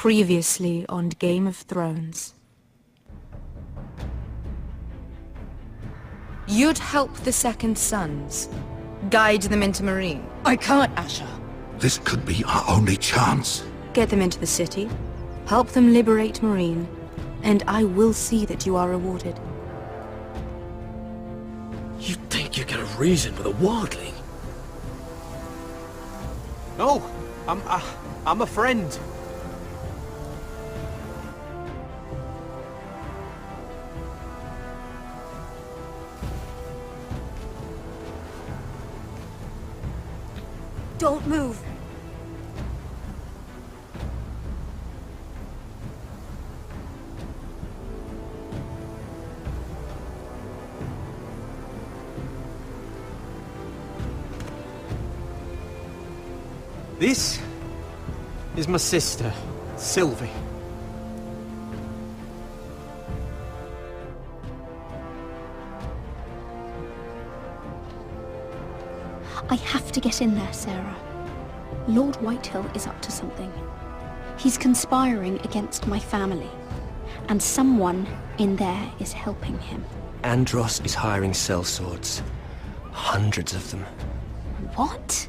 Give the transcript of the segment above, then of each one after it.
Previously on Game of Thrones. You'd help the Second Sons. Guide them into Meereen. I can't, Asher. This could be our only chance. Get them into the city. Help them liberate Meereen. And I will see that you are rewarded. You think you can reason with a wildling? No, I'm a friend. Don't move. This is my sister, Sylvie. I have to get in there, Sarah. Lord Whitehill is up to something. He's conspiring against my family, and someone in there is helping him. Andros is hiring sellswords. Hundreds of them. What?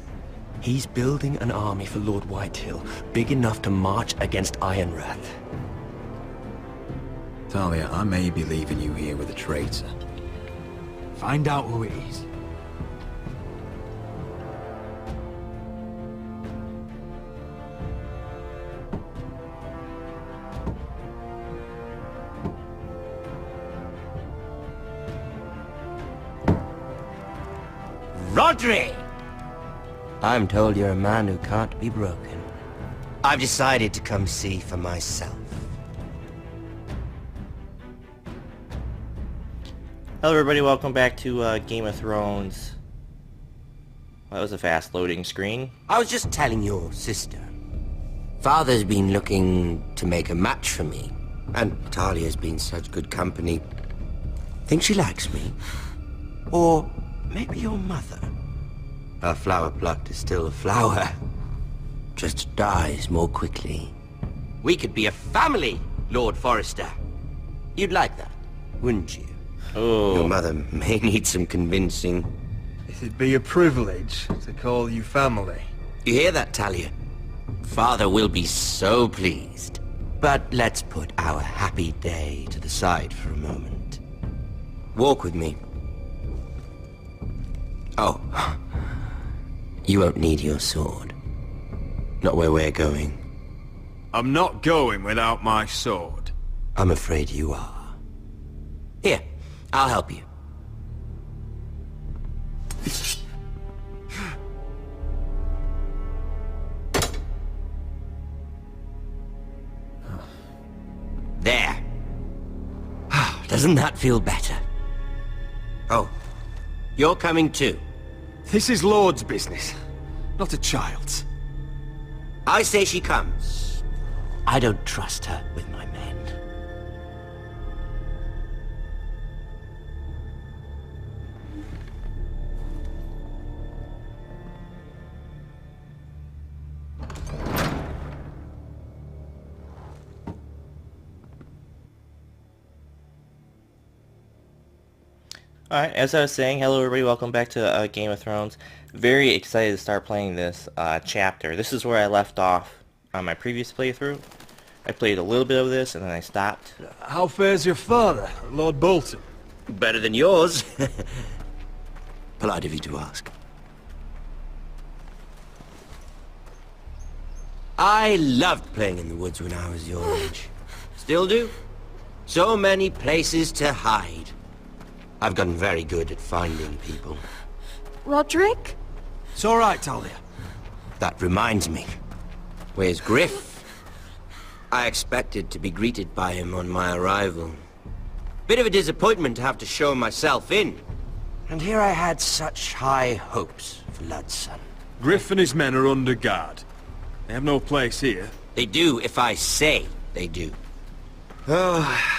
He's building an army for Lord Whitehill, big enough to march against Ironrath. Talia, I may be leaving you here with a traitor. Find out who it is. Rodri! I'm told you're a man who can't be broken. I've decided to come see for myself. Hello everybody, welcome back to Game of Thrones. Well, that was a fast loading screen. I was just telling your sister. Father's been looking to make a match for me, and Talia's been such good company. Think she likes me? Or maybe your mother? A flower plucked is still a flower. Just dies more quickly. We could be a family, Lord Forrester. You'd like that, wouldn't you? Oh. Your mother may need some convincing. It'd be a privilege to call you family. You hear that, Talia? Father will be so pleased. But let's put our happy day to the side for a moment. Walk with me. Oh. You won't need your sword. Not where we're going. I'm not going without my sword. I'm afraid you are. Here, I'll help you. There. Doesn't that feel better? Oh, you're coming too. This is Lord's business, not a child's. I say she comes. I don't trust her with my men. Alright, as I was saying, hello everybody, welcome back to Game of Thrones. Very excited to start playing this chapter. This is where I left off on my previous playthrough. I played a little bit of this and then I stopped. How fares your father, Lord Bolton? Better than yours. Polite of you to ask. I loved playing in the woods when I was your age. Still do. So many places to hide. I've gotten very good at finding people. Roderick? It's all right, Talia. That reminds me. Where's Griff? I expected to be greeted by him on my arrival. Bit of a disappointment to have to show myself in. And here I had such high hopes for Ludson. Griff and his men are under guard. They have no place here. They do if I say they do. Oh,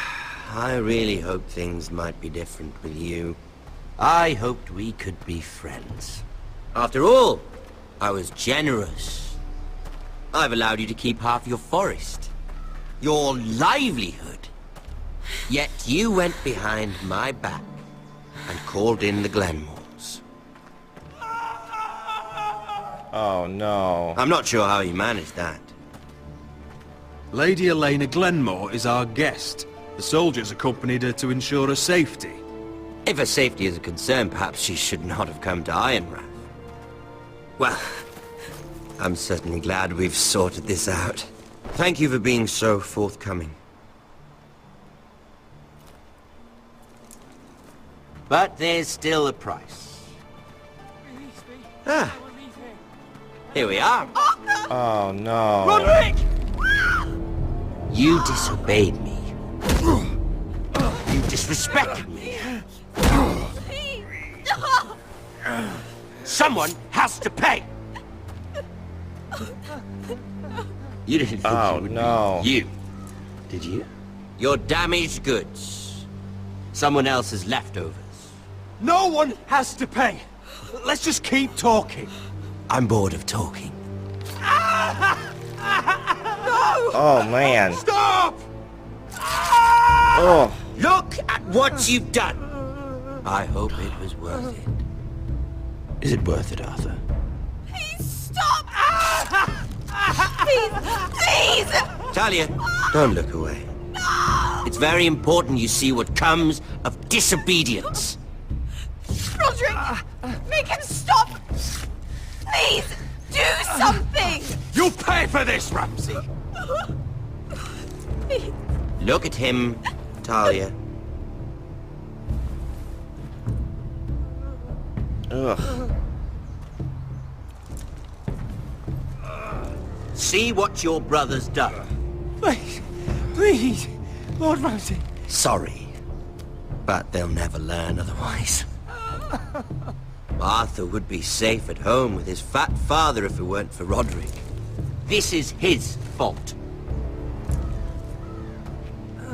I really hoped things might be different with you. I hoped we could be friends. After all, I was generous. I've allowed you to keep half your forest. your livelihood. Yet you went behind my back and called in the Glenmores. Oh no. I'm not sure how you managed that. Lady Elena Glenmore is our guest. The soldiers accompanied her to ensure her safety. If her safety is a concern, perhaps she should not have come to Ironrath. Well, I'm certainly glad we've sorted this out. Thank you for being so forthcoming. But there's still a price. Ah, here we are. Oh no. Roderick! You disobeyed me. You disrespected me. Someone has to pay. You didn't think Oh it would no. be you, did you? Your damaged goods. Someone else's leftovers. No one has to pay. Let's just keep talking. I'm bored of talking. Oh man. Stop! Oh. Look at what you've done. I hope it was worth it. Is it worth it, Arthur? Please stop! Please! Talia, don't look away. It's very important you see what comes of disobedience. Roderick! Make him stop! Please! Do something! You'll pay for this, Ramsay! Look at him, Talia. Ugh. See what your brother's done. Please, please, Lord Ramsay. Sorry, but they'll never learn otherwise. Arthur would be safe at home with his fat father if it weren't for Roderick. This is his fault.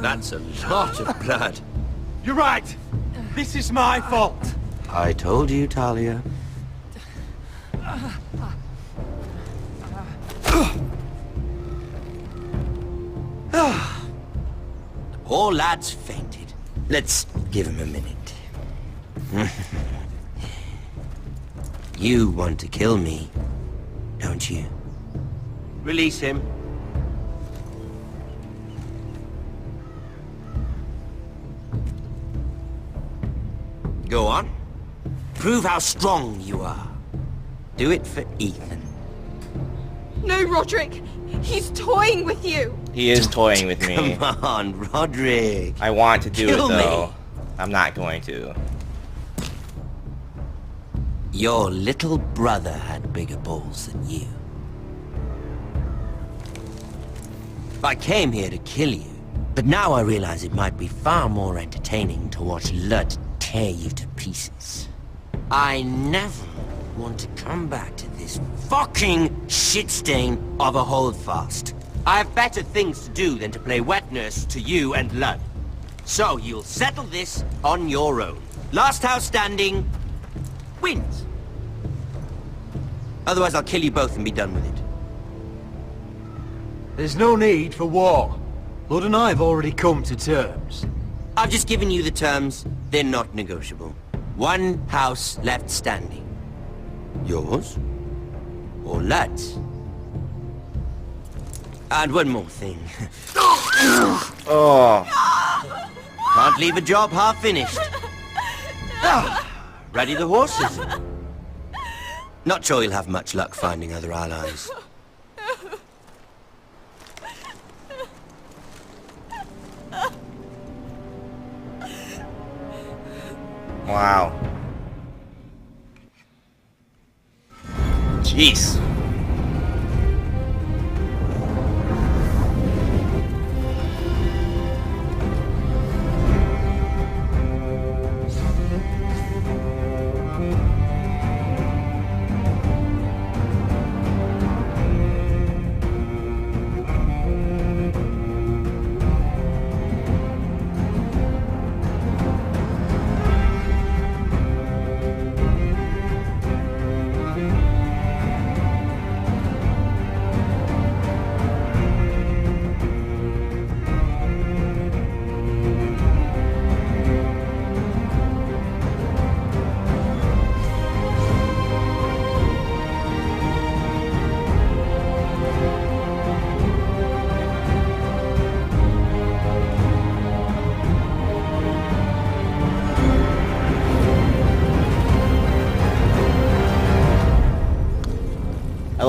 That's a lot of blood. You're right. This is my fault. I told you, Talia. The poor lad's fainted. Let's give him a minute. You want to kill me, don't you? Release him. Go on. Prove how strong you are. Do it for Ethan. No, Roderick! He's toying with you! He is toying with me. Come on, Roderick. I want to do Kill it me. though. I'm not going to. Your little brother had bigger balls than you. I came here to kill you, but now I realize it might be far more entertaining to watch Lud tear you to pieces. I never want to come back to this fucking shit stain of a holdfast. I have better things to do than to play wet nurse to you and Lud. So you'll settle this on your own. Last house standing wins. Otherwise I'll kill you both and be done with it. There's no need for war. Lord and I have already come to terms. I've just given you the terms. They're not negotiable. One house left standing. Yours? Or Lud's? And one more thing. Oh. Can't leave a job half finished. Ready the horses? Not sure you'll have much luck finding other allies. Wow. Jeez.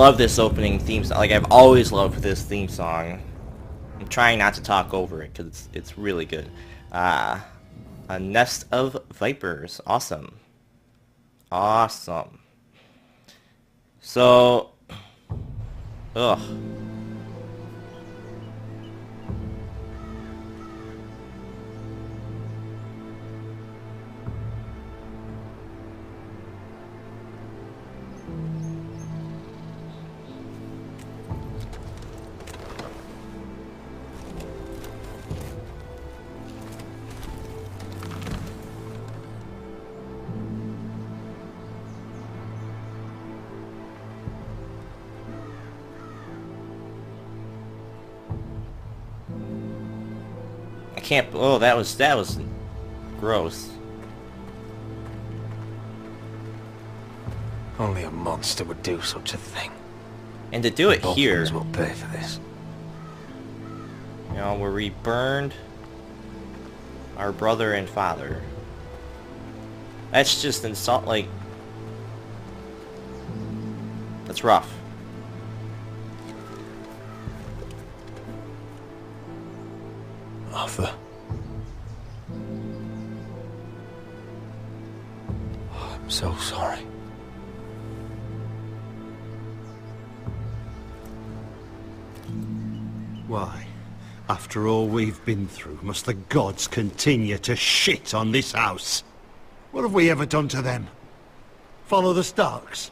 love this opening theme song. Like, I've always loved this theme song. I'm trying not to talk over it because it's really good. A Nest of Vipers. Awesome. Awesome. So... Ugh. I can't. Oh, that was gross. Only a monster would do such a thing. And to do it Both here, of us will pay for this. you know, where we burned our brother and father. That's just insult. Like, that's rough. Arthur. Oh, I'm so sorry. Why? After all we've been through, must the gods continue to shit on this house? What have we ever done to them? Follow the Starks?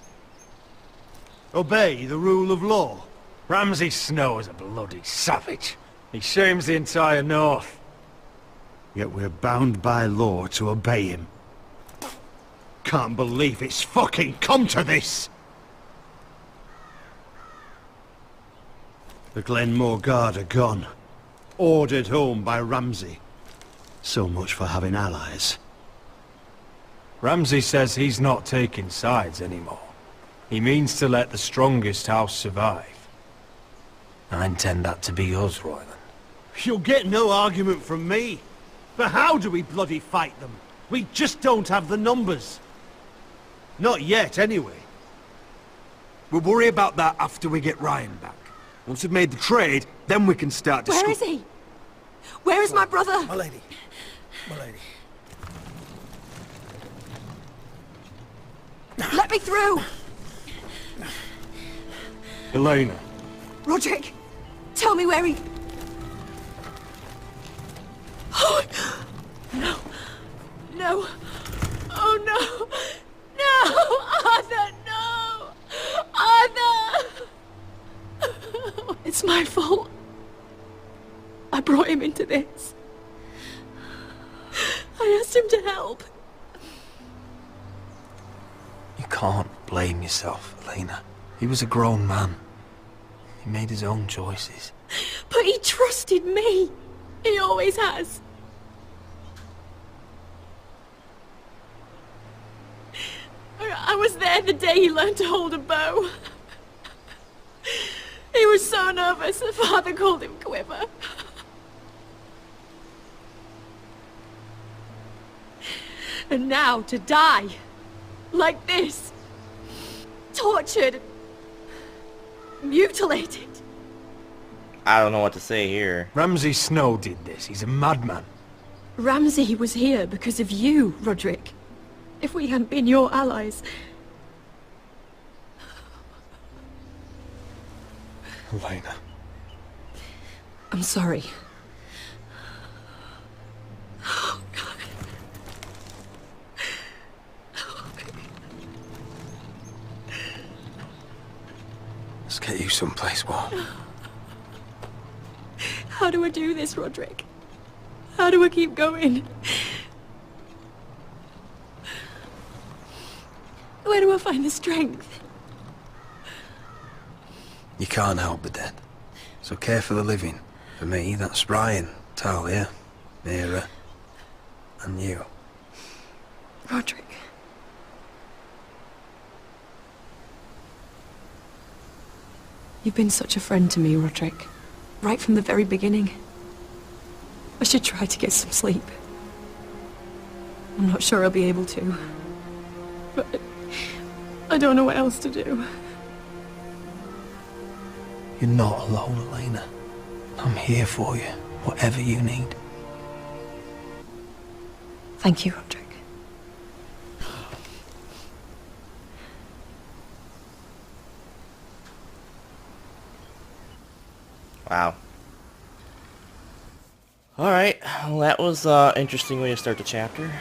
Obey the rule of law? Ramsay Snow is a bloody savage. He shames the entire North. Yet we're bound by law to obey him. Can't believe it's fucking come to this! The Glenmore Guard are gone. Ordered home by Ramsay. So much for having allies. Ramsay says he's not taking sides anymore. He means to let the strongest house survive. I intend that to be us, Royland. You'll get no argument from me. But how do we bloody fight them? We just don't have the numbers. Not yet, anyway. We'll worry about that after we get Ryan back. Once we've made the trade, then we can start to... Where is he? Where is my brother? My lady. My lady. Let me through! Elena. Roderick, tell me where he... Oh, no. No. Oh, no. No! Arthur, no! Arthur! It's my fault. I brought him into this. I asked him to help. You can't blame yourself, Elena. He was a grown man. He made his own choices. But he trusted me. He always has. I was there the day he learned to hold a bow. He was so nervous that Father called him Quiver. And now to die. Like this. Tortured. Mutilated. I don't know what to say here. Ramsay Snow did this. He's a madman. Ramsay was here because of you, Roderick. If we hadn't been your allies... Elena. I'm sorry. Oh, God. Let's get you someplace warm. How do I do this, Roderick? How do I keep going? Where do I find the strength? You can't help the dead. So care for the living. For me, that's Ryan, Talia, Mira, and you. Roderick. You've been such a friend to me, Roderick. Right from the very beginning. I should try to get some sleep. I'm not sure I'll be able to. But I don't know what else to do. You're not alone, Elena. I'm here for you, whatever you need. Thank you, Roderick. Wow. Alright, well, that was interesting way to start the chapter.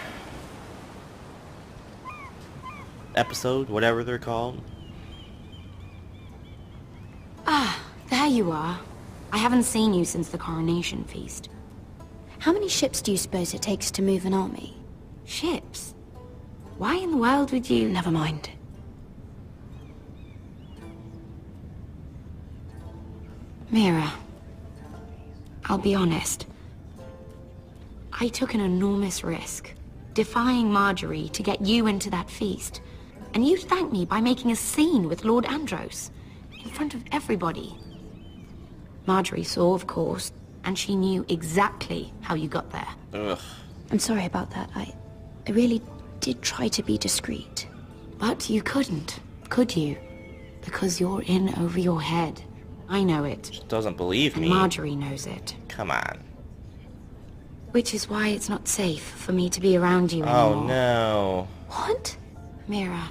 Episode, whatever they're called. Ah, there you are. I haven't seen you since the coronation feast. How many ships do you suppose it takes to move an army? Ships? Why in the world would you... Never mind. Mira, I'll be honest. I took an enormous risk, defying Marjorie to get you into that feast. And you thanked me by making a scene with Lord Andros, in front of everybody. Marjorie saw, of course, and she knew exactly how you got there. Ugh. I'm sorry about that. I really did try to be discreet. But you couldn't, could you? Because you're in over your head. I know it. She doesn't believe And me. Marjorie knows it. Come on. Which is why it's not safe for me to be around you anymore. Oh no. What? Mira,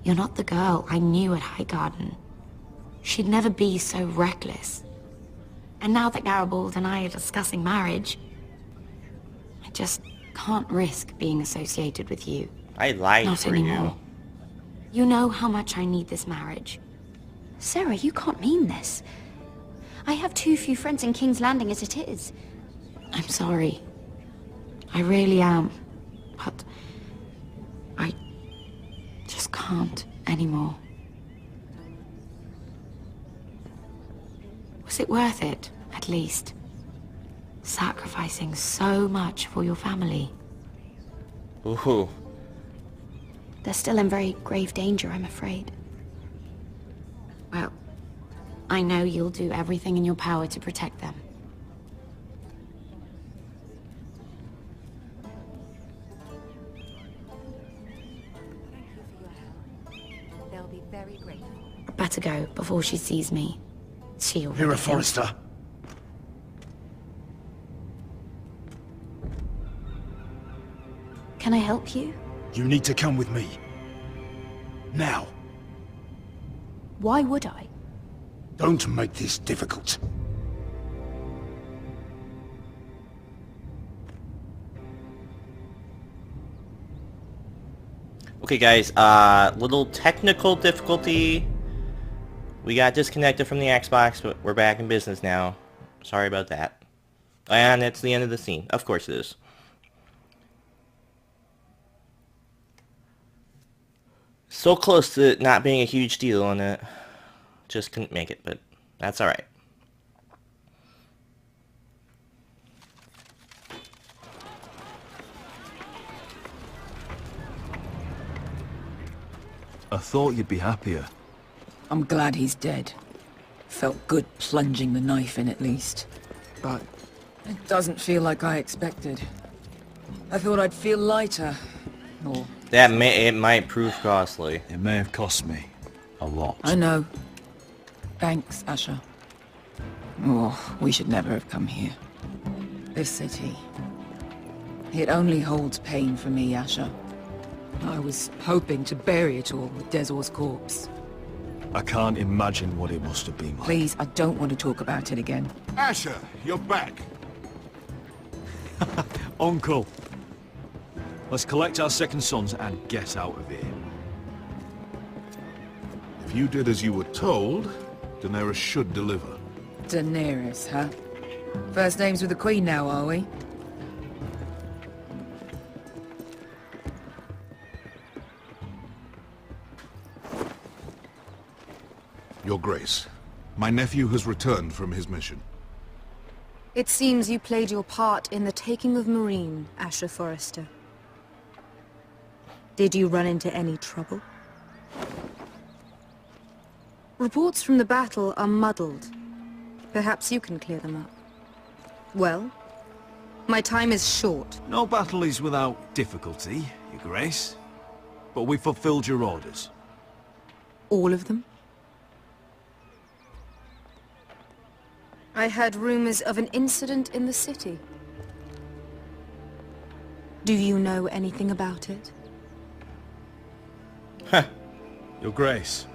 you're not the girl I knew at Highgarden. She'd never be so reckless. And now that Garibald and I are discussing marriage, I just can't risk being associated with you. I lied Not for anymore. You know how much I need this marriage. Sarah, you can't mean this. I have too few friends in King's Landing as it is. I'm sorry. I really am. But I just can't anymore. Was it worth it, at least? Sacrificing so much for your family. you. Ooh. They're still in very grave danger, I'm afraid. Well, I know you'll do everything in your power to protect them. They'll be very grateful. I'd better go before she sees me. She already Mira feels- Forrester. Can I help you? You need to come with me. Now. Why would I? Don't make this difficult. Okay guys, little technical difficulty. We got disconnected from the Xbox, but we're back in business now. Sorry about that. And it's the end of the scene. Of course it is. So close to it not being a huge deal, and it just couldn't make it, but that's alright. I thought you'd be happier. I'm glad he's dead. Felt good plunging the knife in at least. But it doesn't feel like I expected. I thought I'd feel lighter. Or... It might prove costly. It may have cost me a lot. I know. Thanks, Asher. Oh, we should never have come here. This city. It only holds pain for me, Asher. I was hoping to bury it all with Dezor's corpse. I can't imagine what it must have been like. Please, I don't want to talk about it again. Asher, you're back. Uncle. Let's collect our second sons and get out of here. If you did as you were told, Daenerys should deliver. Daenerys, huh? First names with the Queen now, are we? Your Grace, my nephew has returned from his mission. It seems you played your part in the taking of Marine, Asher Forrester. Did you run into any trouble? Reports from the battle are muddled. Perhaps you can clear them up. Well, my time is short. No battle is without difficulty, Your Grace. But we fulfilled your orders. All of them? I heard rumors of an incident in the city. Do you know anything about it? Your Grace,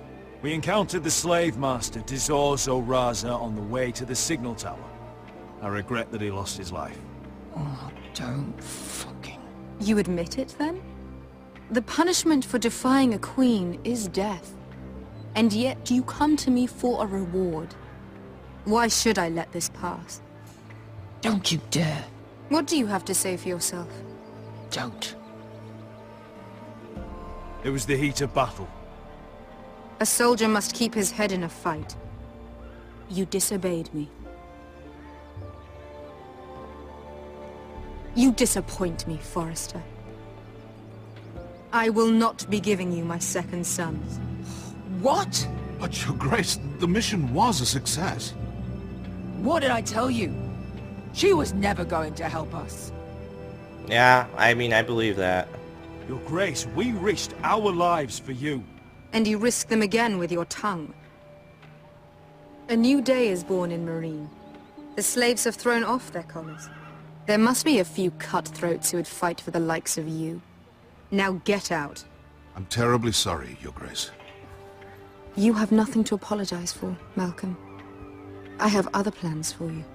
we encountered the slave master Dizorzo Raza on the way to the signal tower. I regret that he lost his life. Oh, don't fucking... You admit it, then? The punishment for defying a queen is death. And yet you come to me for a reward. Why should I let this pass? Don't you dare. What do you have to say for yourself? Don't. It was the heat of battle. A soldier must keep his head in a fight. You disobeyed me. You disappoint me, Forrester. I will not be giving you my second sons. What? But, Your Grace, the mission was a success. What did I tell you? She was never going to help us. Yeah, I mean, I believe that. Your Grace, we risked our lives for you. And you risk them again with your tongue. A new day is born in Marine. The slaves have thrown off their collars. There must be a few cutthroats who would fight for the likes of you. Now get out. I'm terribly sorry, Your Grace. You have nothing to apologize for, Malcolm. I have other plans for you.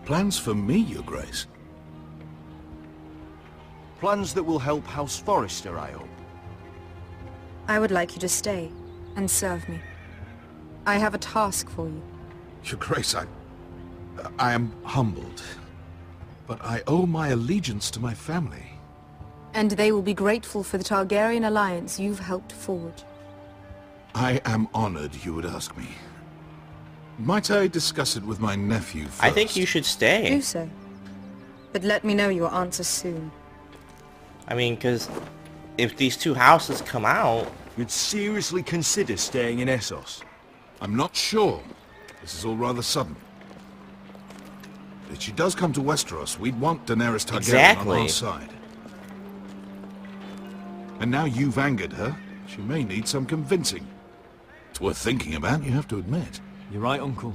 Plans for me, Your Grace? Plans that will help House Forrester, I hope. I would like you to stay and serve me. I have a task for you. Your Grace, I am humbled. But I owe my allegiance to my family. And they will be grateful for the Targaryen alliance you've helped forge. I am honored you would ask me. Might I discuss it with my nephew first? I think you should stay. Do so. But let me know your answer soon. I mean, because if these two houses come out... You'd seriously consider staying in Essos? I'm not sure. This is all rather sudden. If she does come to Westeros, we'd want Daenerys Targaryen on our side. And now you've angered her, she may need some convincing. It's worth thinking about, you have to admit. You're right, Uncle.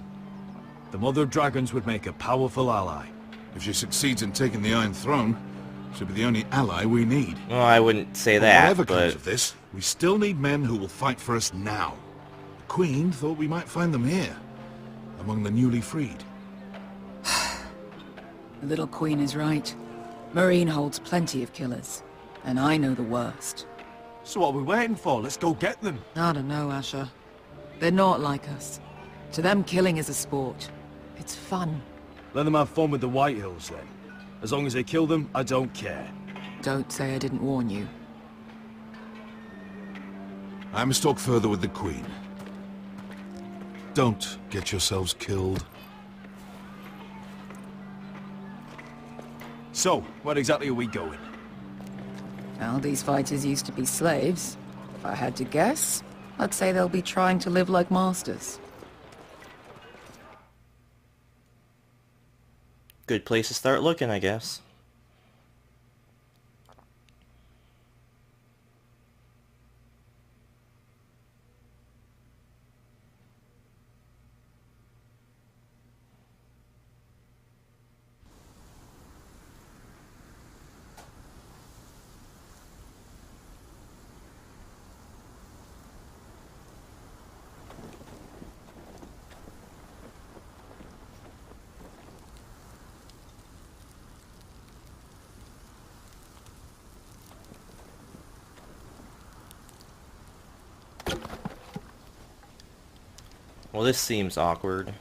The Mother of Dragons would make a powerful ally. If she succeeds in taking the Iron Throne, she'll be the only ally we need. Well, I wouldn't say But that, whatever but... comes of this, we still need men who will fight for us now. The Queen thought we might find them here, among the newly freed. The little queen is right. Marine holds plenty of killers, and I know the worst. So what are we waiting for? Let's go get them. I don't know, Asher. They're not like us. To them, killing is a sport. It's fun. Let them have fun with the Whitehills, then. As long as they kill them, I don't care. Don't say I didn't warn you. I must talk further with the Queen. Don't get yourselves killed. So, where exactly are we going? Well, these fighters used to be slaves. If I had to guess, I'd say they'll be trying to live like masters. Good place to start looking, I guess. Well, this seems awkward.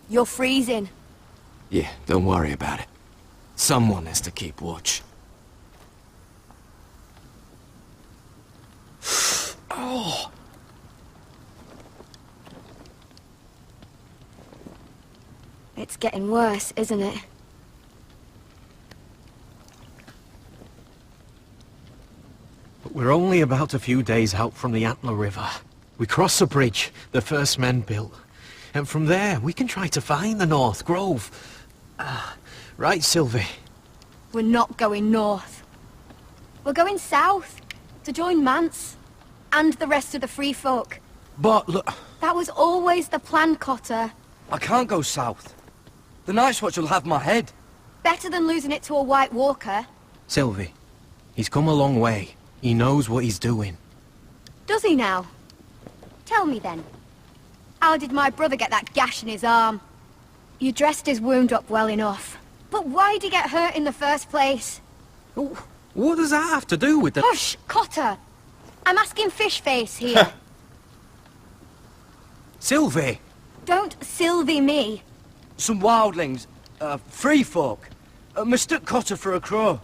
You're freezing. Yeah, don't worry about it. Someone has to keep watch. Oh! It's getting worse, isn't it? We're only about a few days out from the Antler River. We cross the bridge the first men built. And from there, we can try to find the North Grove. Right, Sylvie? We're not going north. We're going south. To join Mance. And the rest of the free folk. But look, That was always the plan, Cotter. I can't go south. The Night's Watch will have my head. Better than losing it to a White Walker. Sylvie, he's come a long way. He knows what he's doing. Does he now? Tell me then. How did my brother get that gash in his arm? You dressed his wound up well enough. But why'd he get hurt in the first place? What does that have to do with the... Hush, Cotter! I'm asking Fishface here. Sylvie! Don't Sylvie me. Some wildlings, free folk, mistook Cotter for a crow.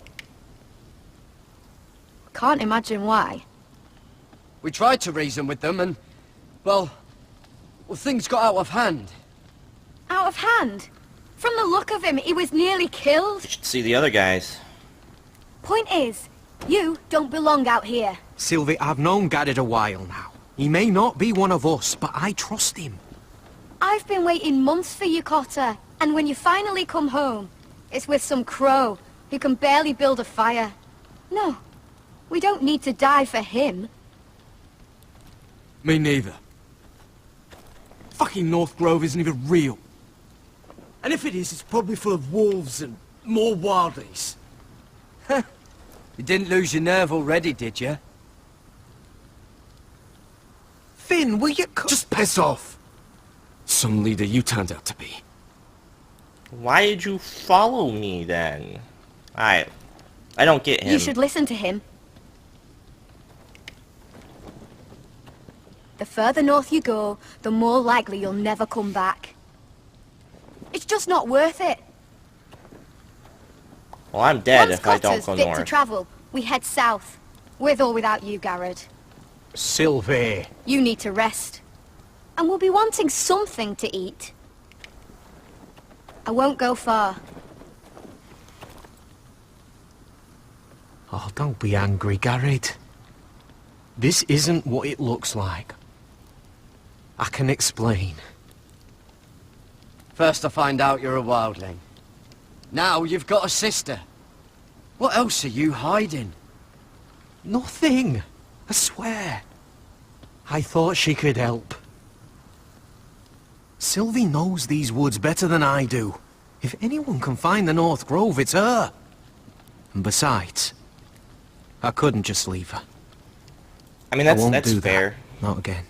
Can't imagine why. We tried to reason with them and, well, things got out of hand. Out of hand? From the look of him, he was nearly killed. You should see the other guys. Point is, you don't belong out here. Sylvie, I've known Gared a while now. He may not be one of us, but I trust him. I've been waiting months for you, Cotter. And when you finally come home, it's with some crow who can barely build a fire. No, we don't need to die for him. Me neither. Fucking North Grove isn't even real. And if it is, it's probably full of wolves and more wildlings. You didn't lose your nerve already, did you? Finn, will you... Just piss off! Some leader you turned out to be. Why did you follow me then? I don't get him. You should listen to him. The further north you go, the more likely you'll never come back. It's just not worth it. Well, I'm dead Once if I don't Cotter's go fit to north. travel, we head south. With or without you, Gared. Sylvie. You need to rest. And we'll be wanting something to eat. I won't go far. Oh, don't be angry, Gared. This isn't what it looks like. I can explain. First I find out you're a wildling. Now you've got a sister. What else are you hiding? Nothing. I swear. I thought she could help. Sylvie knows these woods better than I do. If anyone can find the North Grove, it's her. And besides, I couldn't just leave her. I mean, I won't that's do fair. That. Not again.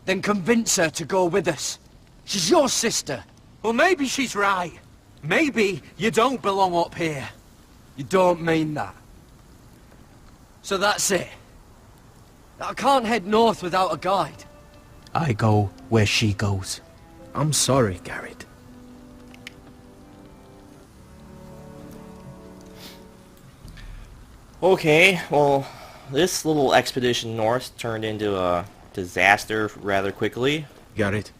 Then convince her to go with us. She's your sister. Well, maybe she's right. Maybe you don't belong up here. You don't mean that. So that's it. I can't head north without a guide. I go where she goes. I'm sorry, Gared. Okay, well, this little expedition north turned into a disaster rather quickly. Got it?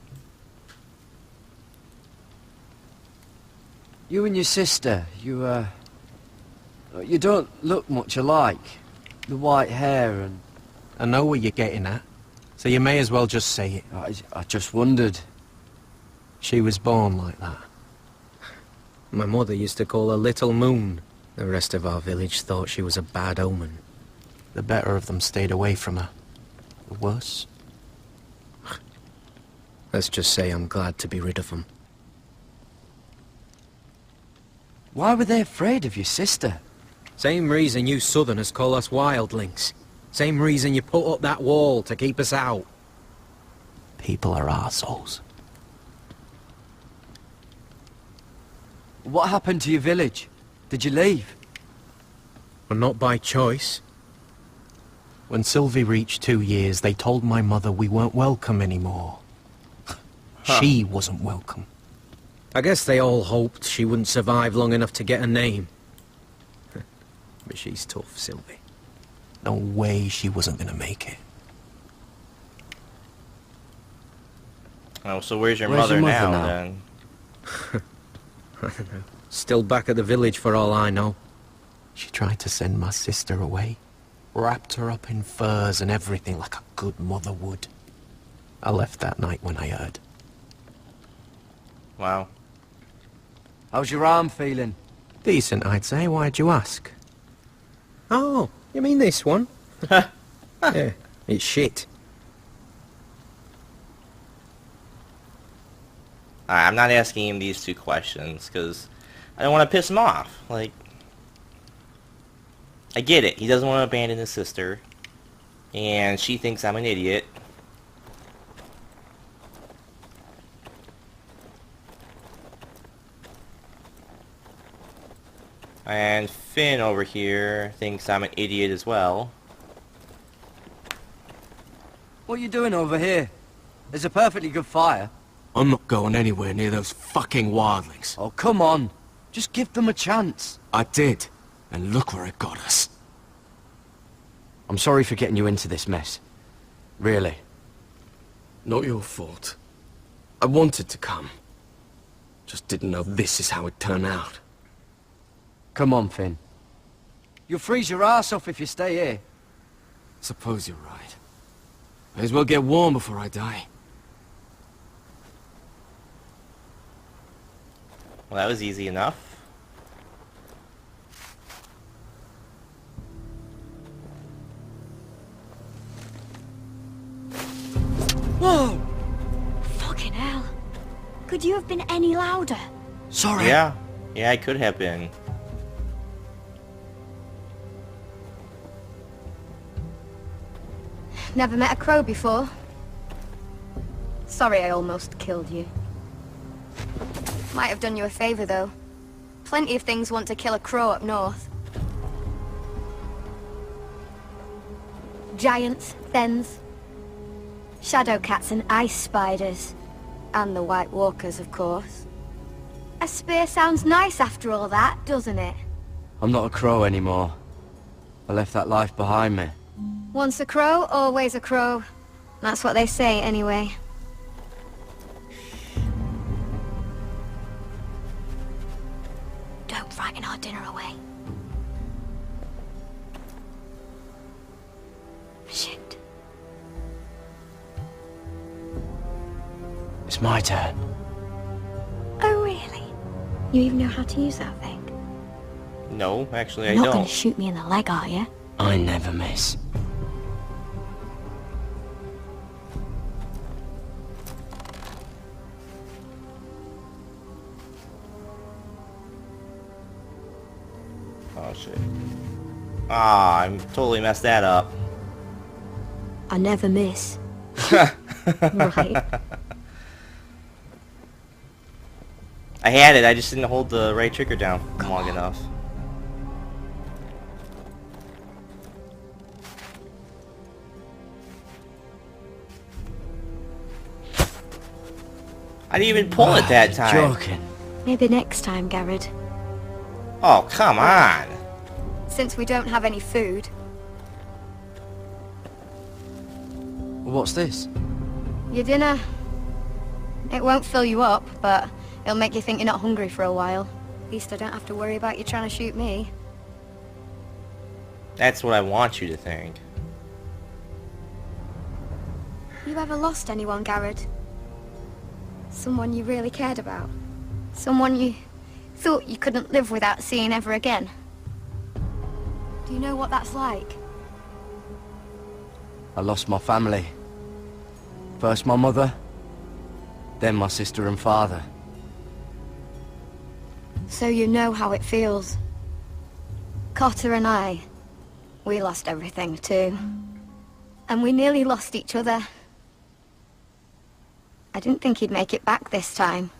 You and your sister, you don't look much alike. The white hair and... I know what you're getting at, so you may as well just say it. I just wondered. She was born like that. My mother used to call her Little Moon. The rest of our village thought she was a bad omen. The better of them stayed away from her. The worse? Let's just say I'm glad to be rid of them. Why were they afraid of your sister? Same reason you Southerners call us wildlings. Same reason you put up that wall to keep us out. People are arseholes. What happened to your village? Did you leave? Well, not by choice. When Sylvie reached 2 years, they told my mother we weren't welcome anymore. She wasn't welcome. I guess they all hoped she wouldn't survive long enough to get a name. But she's tough, Sylvie. No way she wasn't gonna make it. Oh, so where's your mother now, then? I don't know. Still back at the village for all I know. She tried to send my sister away. Wrapped her up in furs and everything like a good mother would. I left that night when I heard. Wow. How's your arm feeling? Decent, I'd say. Why'd you ask? Oh, you mean this one? Yeah, it's shit. Alright, I'm not asking him these 2 questions, because I don't want to piss him off. Like, I get it. He doesn't want to abandon his sister. And she thinks I'm an idiot. And Finn over here thinks I'm an idiot as well. What are you doing over here? There's a perfectly good fire. I'm not going anywhere near those fucking wildlings. Oh, come on. Just give them a chance. I did, and look where it got us. I'm sorry for getting you into this mess. Really. Not your fault. I wanted to come. Just didn't know this is how it'd turn out. Come on, Finn. You'll freeze your ass off if you stay here. Suppose you're right. May as well get warm before I die. Well, that was easy enough. Whoa! Fucking hell. Could you have been any louder? Sorry. Yeah, I could have been. Never met a crow before. Sorry I almost killed you. Might have done you a favor, though. Plenty of things want to kill a crow up north. Giants, thens, shadow cats and ice spiders. And the White Walkers, of course. A spear sounds nice after all that, doesn't it? I'm not a crow anymore. I left that life behind me. Once a crow, always a crow. That's what they say, anyway. Don't frighten our dinner away. Shit. It's my turn. Oh, really? You even know how to use that thing? No, actually You're I not don't. gonna shoot me in the leg, are you? I never miss. Oh shit. Ah, I totally messed that up. I never miss. Right. I had it, I just didn't hold the right trigger down long enough. I didn't even pull it that time. Joking. Maybe next time, Gared. Oh, come on. Since we don't have any food, What's this? your dinner. It won't fill you up, but it'll make you think you're not hungry for a while. At least I don't have to worry about you trying to shoot me. That's what I want you to think. You ever lost anyone, Gared? Someone you really cared about? Someone you thought you couldn't live without seeing ever again? Do you know what that's like? I lost my family. First my mother, then my sister and father. So you know how it feels. Cotter and I, we lost everything too. And we nearly lost each other. I didn't think he'd make it back this time.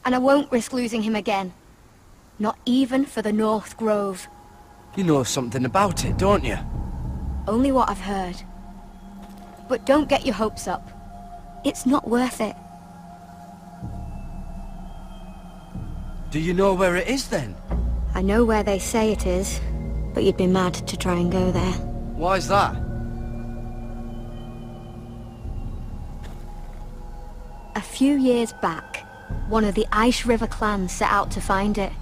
And I won't risk losing him again. Not even for the North Grove. You know something about it, don't you? Only what I've heard. But don't get your hopes up. It's not worth it. Do you know where it is then? I know where they say it is, but you'd be mad to try and go there. Why's that? A few years back, one of the Ice River clans set out to find it.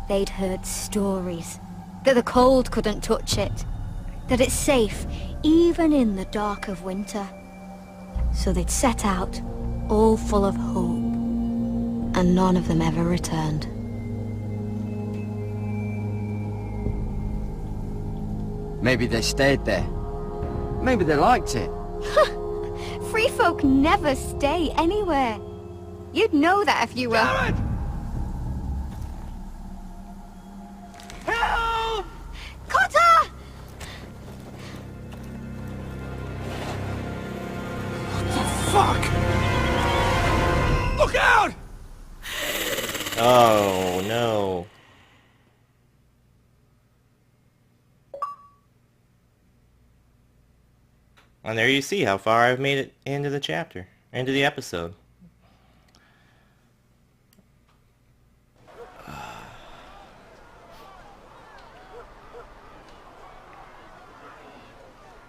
They'd heard stories that the cold couldn't touch it, that it's safe even in the dark of winter. So they'd set out, all full of hope, and none of them ever returned. Maybe they stayed there. Maybe they liked it. Free folk never stay anywhere. You'd know that if you were... Gared! Help! Cotter! Fuck! Look out! Oh, no. And there you see how far I've made it into the chapter, into the episode.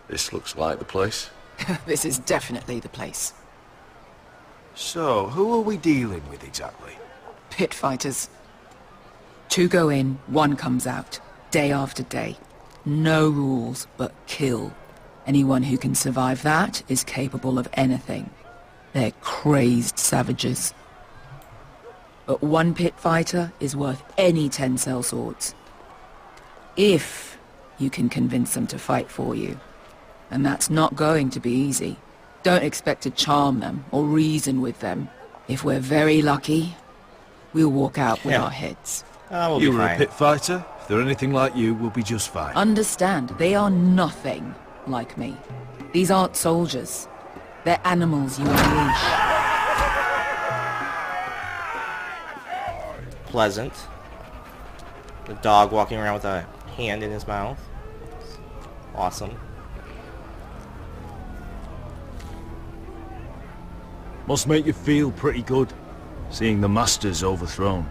This looks like the place. This is definitely the place. So, who are we dealing with exactly? Pit fighters. 2 go in, 1 comes out. Day after day. No rules, but kill. Anyone who can survive that is capable of anything. They're crazed savages. But 1 pit fighter is worth any 10 sellswords. If you can convince them to fight for you. And that's not going to be easy. Don't expect to charm them or reason with them. If we're very lucky, we'll walk out with our heads. We'll You be were fine. a pit fighter. If they're anything like you, we'll be just fine. Understand, they are nothing like me. These aren't soldiers. They're animals you unleash. Pleasant. The dog walking around with a hand in his mouth. Awesome. Must make you feel pretty good, seeing the Masters overthrown.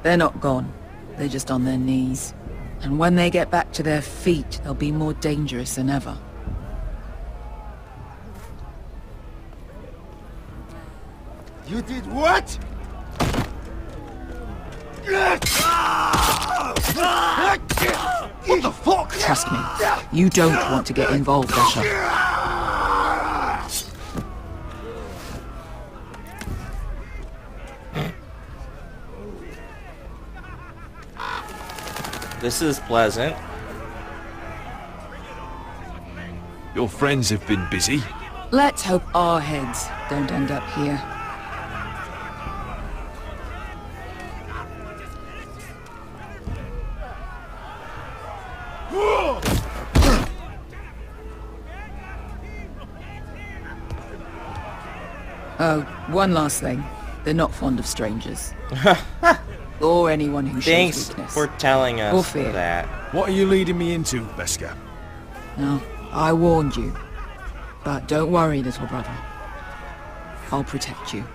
They're not gone. They're just on their knees. And when they get back to their feet, they'll be more dangerous than ever. You did what? What the fuck? Trust me, you don't want to get involved, Asher. This is pleasant. Your friends have been busy. Let's hope our heads don't end up here. Oh, one last thing. They're not fond of strangers. Or anyone who shows Thanks weakness. for telling Or us fear. that. What are you leading me into, Beskar? No, I warned you. But don't worry, little brother. I'll protect you.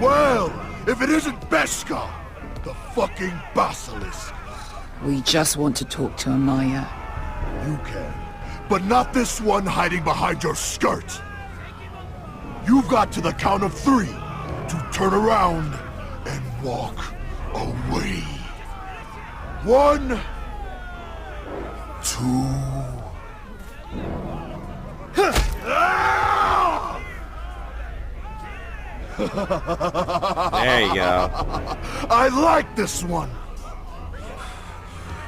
Well, if it isn't Beskar, the fucking basilisk. We just want to talk to Amaya. You can, but not this one hiding behind your skirt. You've got to the count of 3 to turn around and walk away. 1, 2... There you go. I like this one.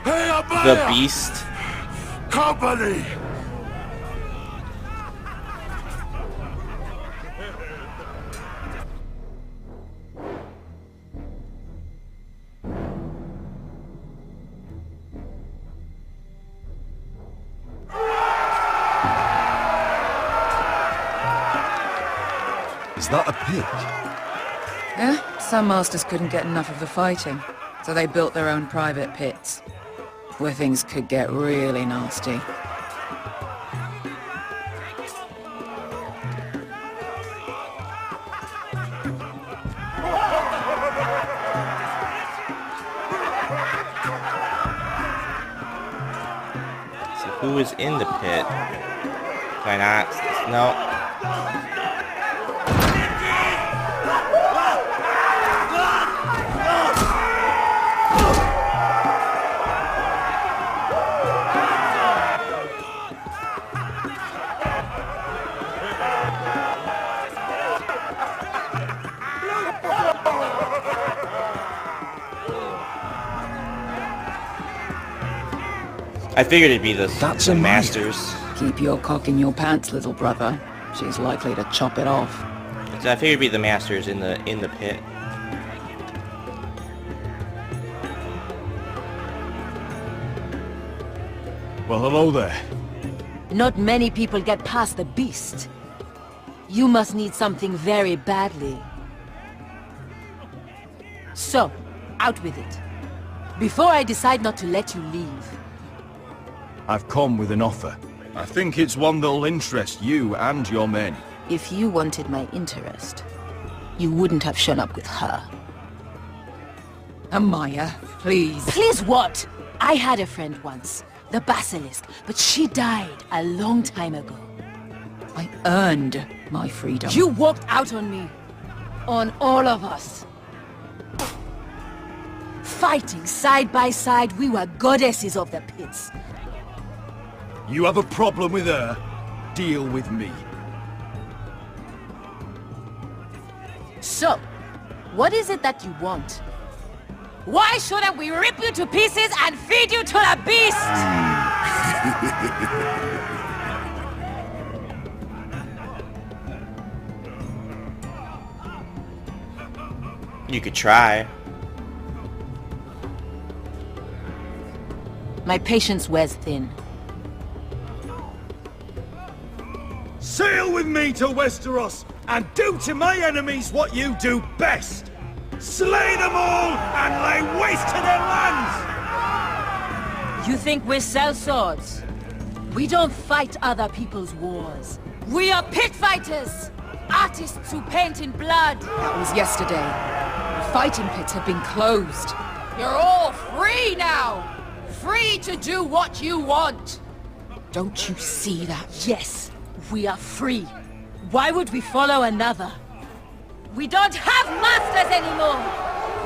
Hey, Amaya! The beast. Company! Is that a pit? Yeah, some masters couldn't get enough of the fighting, so they built their own private pits, where things could get really nasty. So who is in the pit? Can I not? No. I figured it'd be the Maya. masters. Keep your cock in your pants, little brother. She's likely to chop it off. I figured it'd be the masters in the pit. Well, hello there. Not many people get past the beast. You must need something very badly. So, out with it. Before I decide not to let you leave. I've come with an offer. I think it's one that'll interest you and your men. If you wanted my interest, you wouldn't have shown up with her. Amaya, please. Please what? I had a friend once, the Basilisk, but she died a long time ago. I earned my freedom. You walked out on me. On all of us. Fighting side by side, we were goddesses of the pits. You have a problem with her? Deal with me. So, what is it that you want? Why shouldn't we rip you to pieces and feed you to the beast? You could try. My patience wears thin. Sail with me to Westeros and do to my enemies what you do best. Slay them all and lay waste to their lands! You think we sell swords? We don't fight other people's wars. We are pit fighters! Artists who paint in blood! That was yesterday. The fighting pits have been closed. You're all free now! Free to do what you want! Don't you see that? Yes, we are free. Why would we follow another? We don't have masters anymore!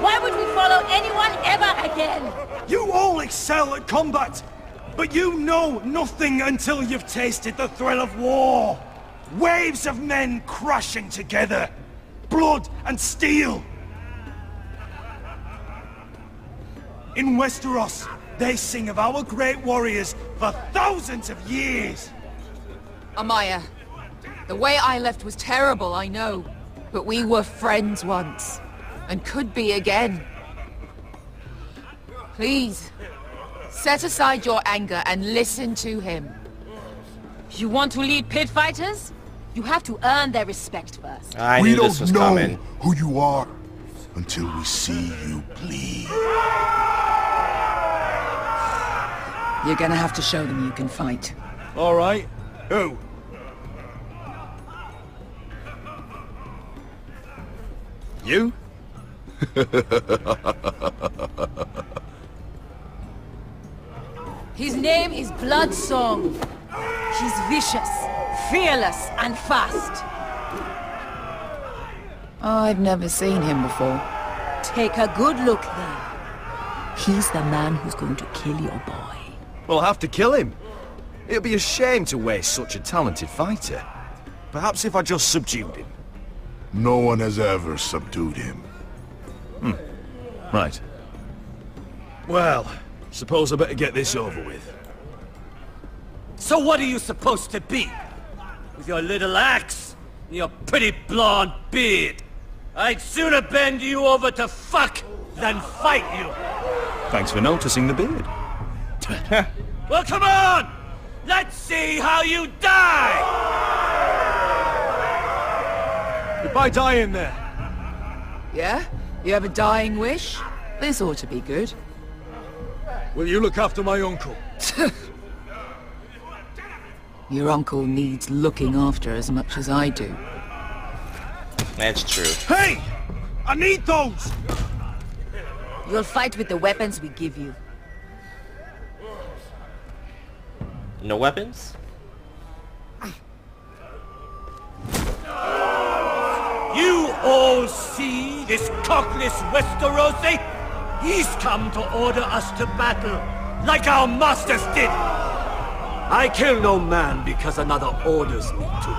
Why would we follow anyone ever again? You all excel at combat, but you know nothing until you've tasted the thrill of war. Waves of men crashing together. Blood and steel. In Westeros, they sing of our great warriors for thousands of years. Amaya, the way I left was terrible, I know. But we were friends once, and could be again. Please, set aside your anger and listen to him. You want to lead pit fighters? You have to earn their respect first. I we knew don't this was know coming. who you are until we see you bleed. You're gonna have to show them you can fight. All right. Who? You? His name is Bloodsong. He's vicious, fearless, and fast. I've never seen him before. Take a good look then. He's the man who's going to kill your boy. We'll have to kill him. It'd be a shame to waste such a talented fighter. Perhaps if I just subdued him. No one has ever subdued him. Right. Well, suppose I better get this over with. So what are you supposed to be? With your little axe and your pretty blonde beard? I'd sooner bend you over to fuck than fight you. Thanks for noticing the beard. Well, come on! Let's see how you die! If I die in there, Yeah? You have a dying wish? This ought to be good. will you look after my uncle? Your uncle needs looking after as much as I do. That's true. Hey! I need those! You'll fight with the weapons we give you. No weapons? You all see this cockless Westerosi? He's come to order us to battle, like our masters did. I kill no man because another orders me to.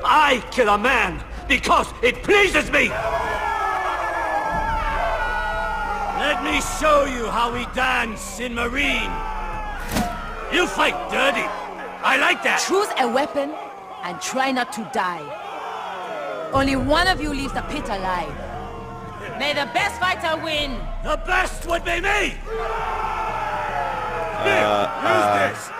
I kill a man because it pleases me. Let me show you how we dance in Marine. You fight dirty. I like that. Choose a weapon and try not to die. Only one of you leaves the pit alive. May the best fighter win. The best would be me. Here, use this.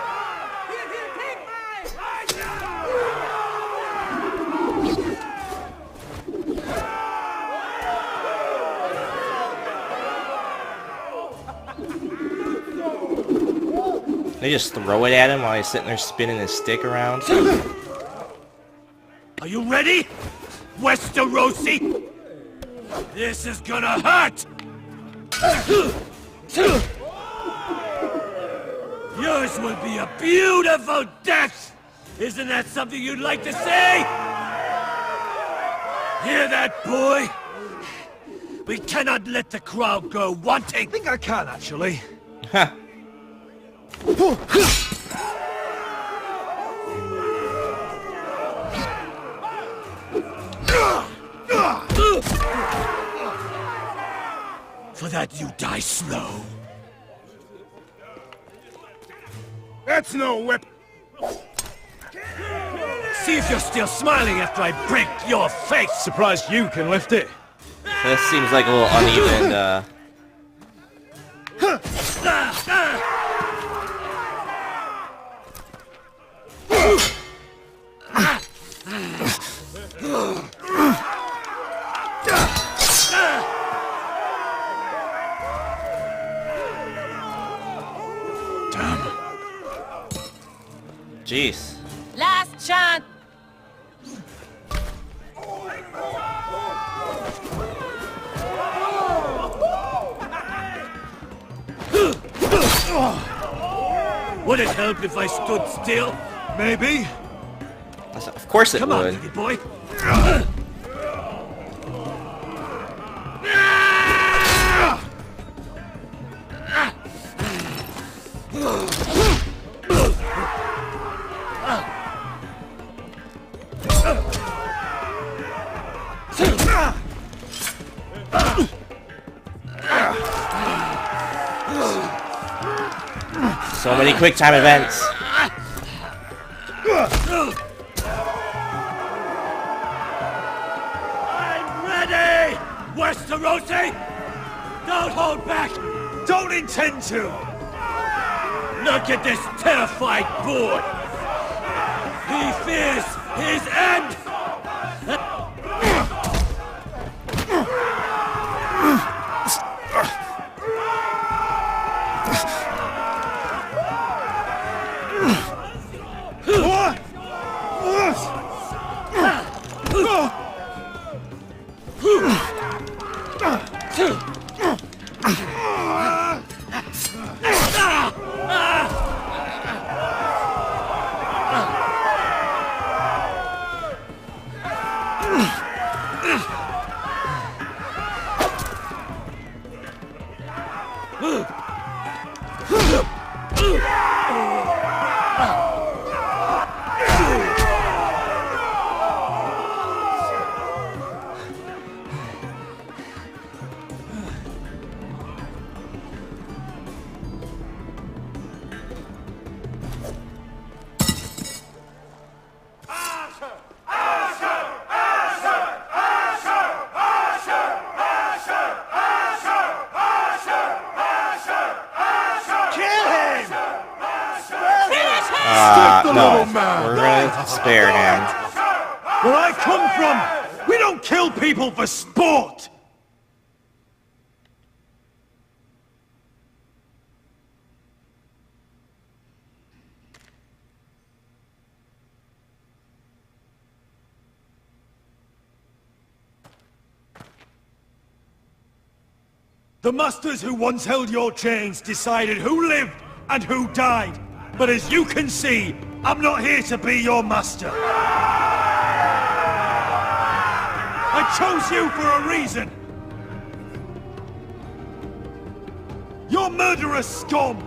They just throw it at him while he's sitting there spinning his stick around. Are you ready, Westerosi? This is gonna hurt! Yours will be a beautiful death! Isn't that something you'd like to say? Hear that, boy? We cannot let the crowd go wanting! I think I can, actually. Ha! For that you die slow. That's no weapon. See if you're still smiling after I break your face. Surprised you can lift it. This seems like a little uneven, Jeez. Last chance. Would it help if I stood still? Maybe. Of course it Come would. on, boy. So many quick time events. I'm ready, Westerosi! Don't hold back! Don't intend to! Look at this terrified boy! He fears his end! No, we're gonna spare him. Where I come from, we don't kill people for sport! The masters who once held your chains decided who lived and who died. But as you can see, I'm not here to be your master. I chose you for a reason. You're murderous scum,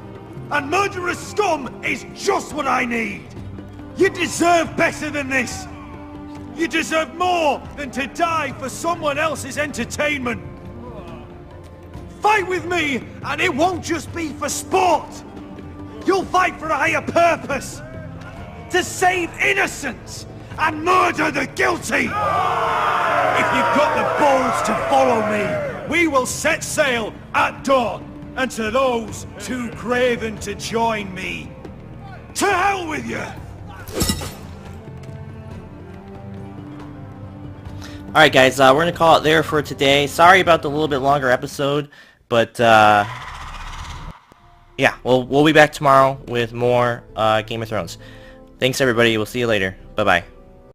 and murderous scum is just what I need. You deserve better than this. You deserve more than to die for someone else's entertainment. Fight with me, and it won't just be for sport. You'll fight for a higher purpose! To save innocents and murder the guilty! If you've got the balls to follow me, we will set sail at dawn. And to those too craven to join me, to hell with you! Alright guys, we're going to call it there for today. Sorry about the little bit longer episode, but yeah, we'll be back tomorrow with more Game of Thrones. Thanks everybody, we'll see you later. Bye-bye.